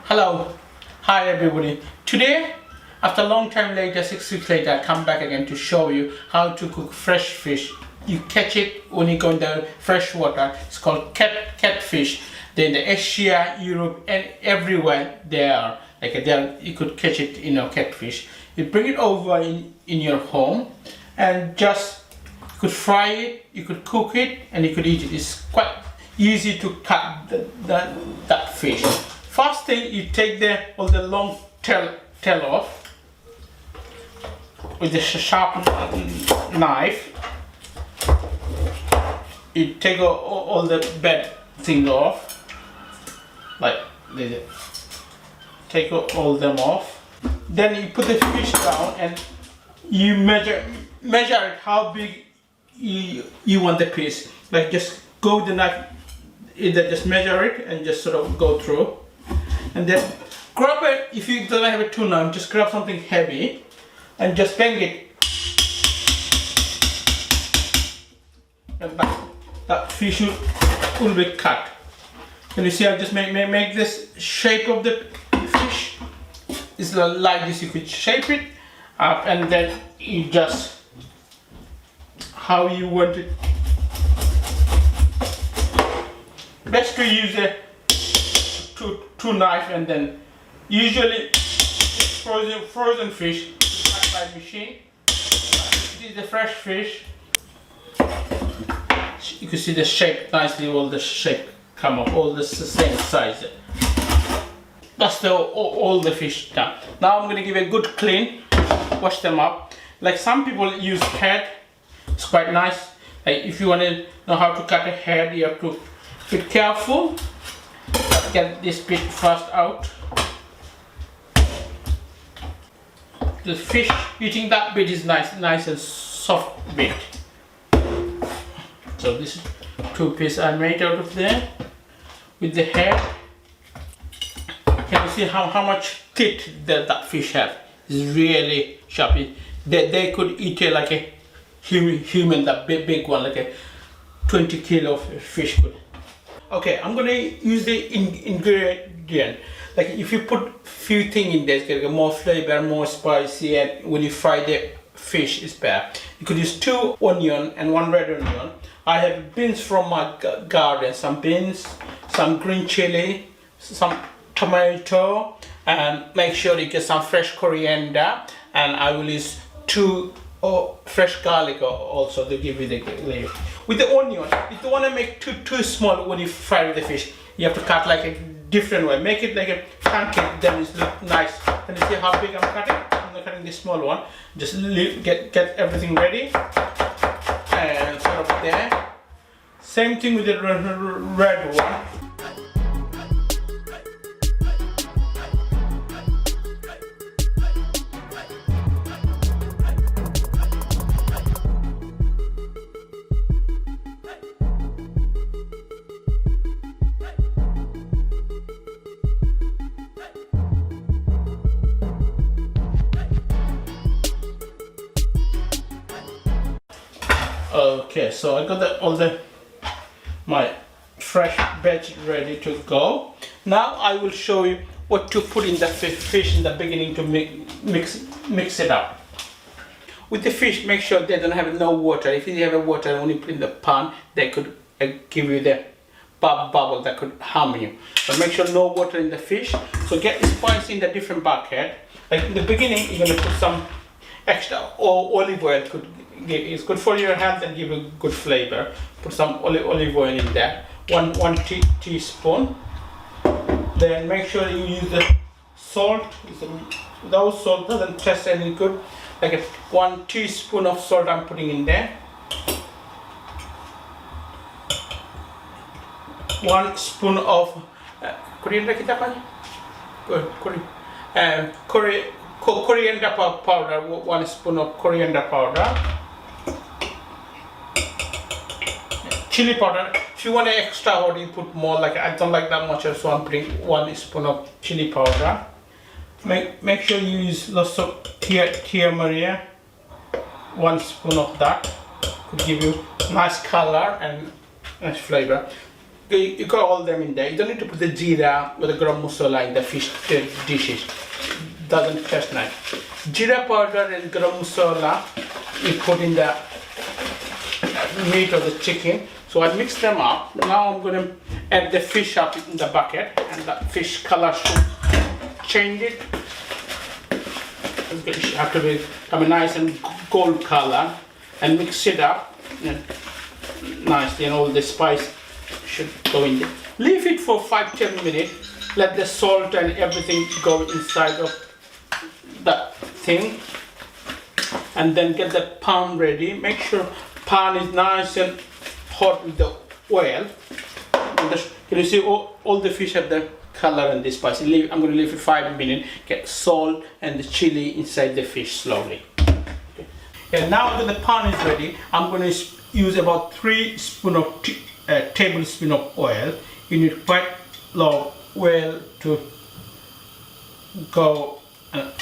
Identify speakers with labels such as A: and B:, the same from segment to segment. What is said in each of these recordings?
A: Hello, hi everybody. Today, after a long time later, 6 weeks later, I come back again to show you how to cook fresh fish. You catch it when you go in the fresh water. It's called catfish. They're in the Asia, Europe, and everywhere they are. You could catch it, catfish. You bring it over in your home, and just you could fry it, you could cook it, and you could eat it. It's quite easy to cut that fish. First thing, you take all the long tail off with the sharp knife. You take all the bad things off, like this. Take all them off. Then you put the fish down and you measure it how big you want the piece. Like just go with the knife, either just measure it and just sort of go through. And then grab it, if you don't have a tuna, just grab something heavy and just bang it. And that fish will be cut. Can you see I just make this shape of the fish? It's like this, you could shape it up and then you just, how you want it. Best to use a two knife, and then usually it's frozen fish cut by machine. It is the fresh fish. You can see the shape nicely, all the shape come up, all the same size. That's all the fish done. Now I'm going to give a good clean, wash them up. Like some people use head, it's quite nice. Like if you want to know how to cut a head, you have to be careful. Get this bit first out. The fish eating that bit is nice and soft bit. So this is two pieces I made out of there with the head. Can you see how much teeth that fish have? It's really sharp. They could eat it like a human, that big one, like a 20 kilo fish could. Okay, I'm gonna use the ingredient. Like if you put few things in there, it's gonna get more flavor, more spicy, and when you fry the fish, it's better. You could use 2 onion and 1 red onion. I have beans from my garden, some beans, some green chili, some tomato, and make sure you get some fresh coriander, and I will use 2 fresh garlic also to give you the flavor. With the onion, if you want to make too small when you fry the fish, you have to cut like a different way. Make it like a pancake, then it look nice. Can you see how big I'm cutting? I'm not cutting this small one. Just get everything ready and sort of there. Same thing with the red one. Okay, so I got my fresh veg ready to go. Now I will show you what to put in the fish in the beginning to mix it up. With the fish, make sure they don't have no water. If you have a water, when you put in the pan, they could give you the bubble that could harm you. But make sure no water in the fish. So get the spice in the different bucket. Like in the beginning, you're gonna put some extra olive oil. It's good for your health and give a good flavor. Put some olive oil in there, one teaspoon. Then make sure you use the salt. Without salt doesn't taste any good. Like 1 teaspoon of salt I'm putting in there. 1 spoon of coriander powder. 1 spoon of coriander powder. Chili powder. If you want an extra hot, you put more. Like I don't like that much, so I'm putting 1 spoon of chili powder. Make sure you use lots of tia Maria. 1 spoon of that could give you nice color and nice flavor. you got all them in there. You don't need to put the jeera or the garam masala in the fish dishes. Doesn't taste nice. Jeera powder and garam masala you put in the meat or the chicken. So I mix them up. Now I'm going to add the fish up in the bucket, and the fish color should change it. It should have to be nice and gold color, and mix it up and nicely, and all the spice should go in there. Leave it for 5-10 minutes. Let the salt and everything go inside of the thing, and then get the pan ready. Make sure pan is nice and hot with the oil. Can you see all the fish have the color and the spice? I'm going to leave it 5 minutes. Get salt and the chili inside the fish slowly. Okay. And now that the pan is ready, I'm going to use about 3 tablespoons of oil. You need quite low oil to go and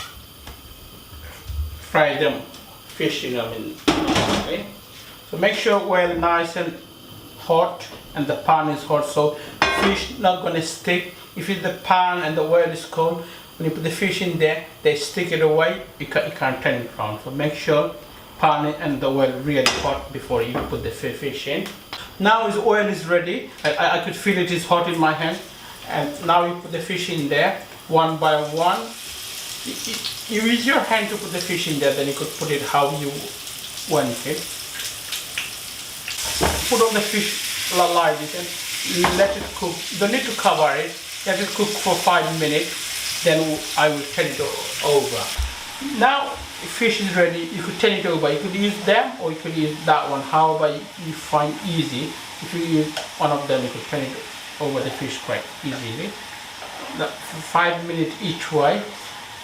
A: fry them fish, okay. So make sure oil nice and hot and the pan is hot, so fish not going to stick. If the pan and the oil is cold, when you put the fish in there, they stick it away. You can't turn it around. So make sure pan and the oil really hot before you put the fish in. Now the oil is ready. I could feel it is hot in my hand. And now you put the fish in there one by one. You use your hand to put the fish in there, then you could put it how you want it. Put on the fish like this and let it cook. You don't need to cover it. Let it cook for 5 minutes. Then I will turn it over. Now fish is ready. You could turn it over. You could use them or you could use that one. However you find easy. If you use one of them, you could turn it over the fish quite easily. 5 minutes each way,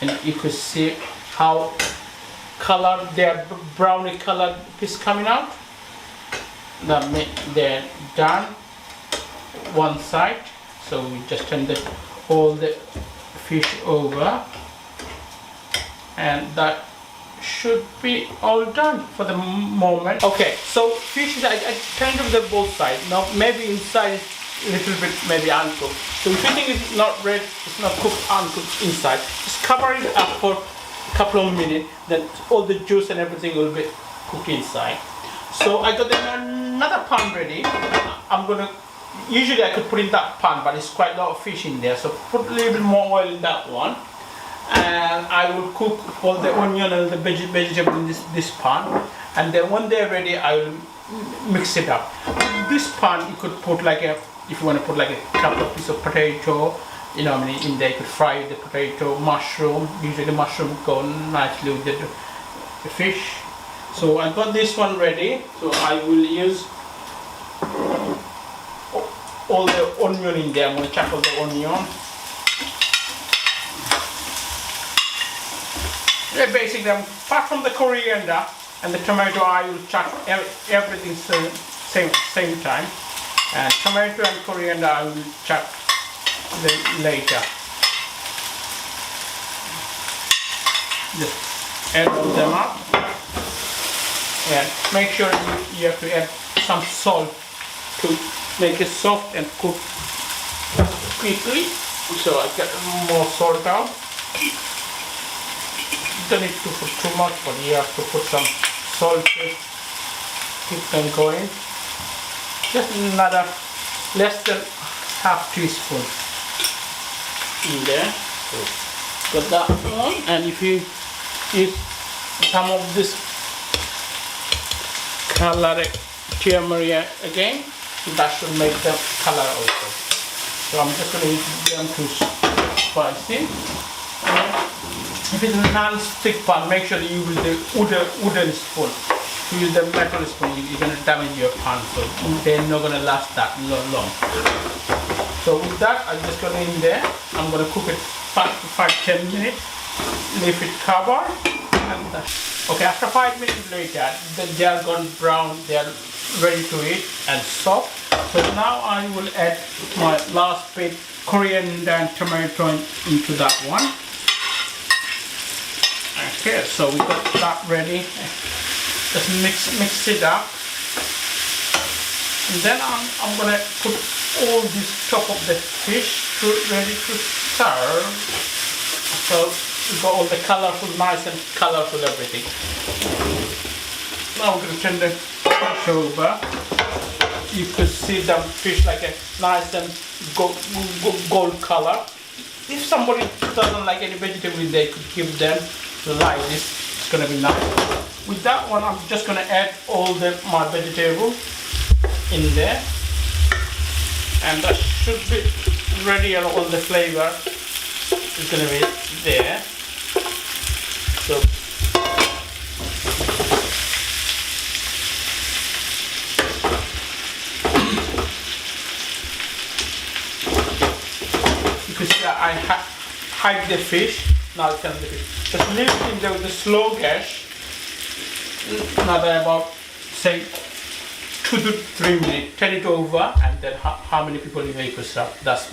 A: and you could see how color, their browny colored piece coming out. They're done one side, so we just turn all the fish over, and that should be all done for the moment. Okay, so fish I turned over both sides. Now maybe inside a little bit maybe uncooked. So if you think it's not red, it's not cooked, uncooked inside, just cover it up for a couple of minutes, then all the juice and everything will be cooked inside. So I got another pan ready. Usually I could put in that pan, but it's quite a lot of fish in there, so put a little bit more oil in that one. And I will cook all the onion and the vegetable in this pan, and then when they're ready I will mix it up. This pan you could put if you want to put a couple of pieces of potato, in there you could fry the potato, mushroom. Usually the mushroom go nicely with the fish. So I got this one ready, so I will use all the onion in there. I'm going to chop all the onion. Basically, apart from the coriander and the tomato, I will chop everything same time. And tomato and coriander I will chop later. Just add all them up, and make sure you have to add some salt to make it soft and cook quickly. So I get more salt out. You don't need to put too much, but you have to put some salt to keep them going. Just another less than half teaspoon in there. So got that one, and if you use some of this color turmeric again, that should make the color also. So I'm just going to use them to spicy. If it's a non-stick pan, make sure you use the wooden spoon. If you use the metal spoon, you're going to damage your pan, so they're not going to last that long. So with that, I'm just going in there. I'm going to cook it 5-10 minutes. Leave it covered. Okay, after 5 minutes later, they are gone brown. They are ready to eat and soft. So now I will add my last bit coriander and tomato into that one. Okay, so we got that ready. Just mix it up, And then I'm gonna put all this top of the fish ready to serve. So we got all the colorful, nice and colorful everything. Now I'm gonna turn the fish over. You could see the fish like a nice and gold color. If somebody doesn't like any vegetable, they could give them like this. It's gonna be nice. With that one, I'm just gonna add all my vegetable in there, and that should be ready, and all the flavor is gonna be there. So you can see I hide the fish. Now it's gonna be just leave it in there with the slow gas. Another about say 2 to 3 minutes, turn it over, and then how many people you make yourself. That's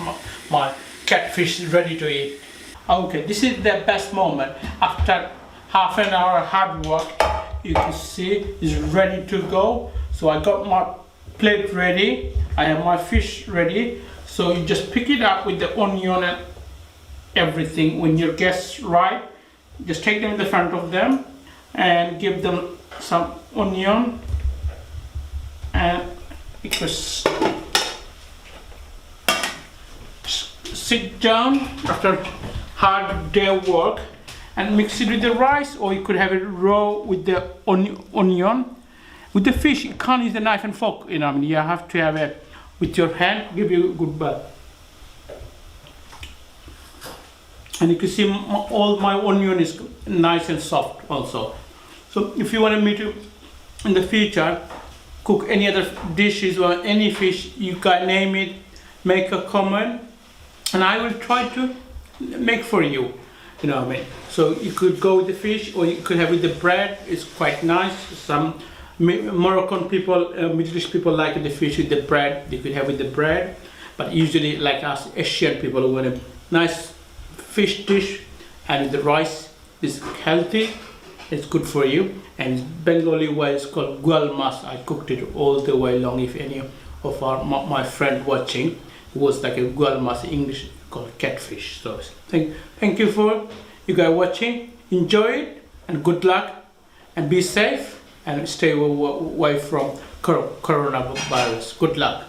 A: my catfish is ready to eat. Okay, this is the best moment. After half an hour hard work, you can see it's ready to go. So I got my plate ready, I have my fish ready. So you just pick it up with the onion and everything. When your guests right, just take them in the front of them and give them some onion. And because sit down after hard day of work and mix it with the rice, or you could have it raw with the onion. With the fish, you can't use the knife and fork, you know. I mean, you have to have it with your hand. Give you a good bite. And you can see all my onion is nice and soft also. So if you want me to in the future cook any other dishes or any fish, you can name it, make a comment, and I will try to make for you. You know what I mean? So you could go with the fish, or you could have with the bread. It's quite nice. Some Moroccan people, Middle East people like the fish with the bread. They could have with the bread, but usually like us Asian people who want a nice fish dish and with the rice. Is healthy. It's good for you, and Bengali way is called gual mas. I cooked it all the way long. If any of my friend watching, it was like a gual mas, English called catfish. So thank you for you guys watching. Enjoy it, and good luck, and be safe, and stay away from coronavirus. Good luck.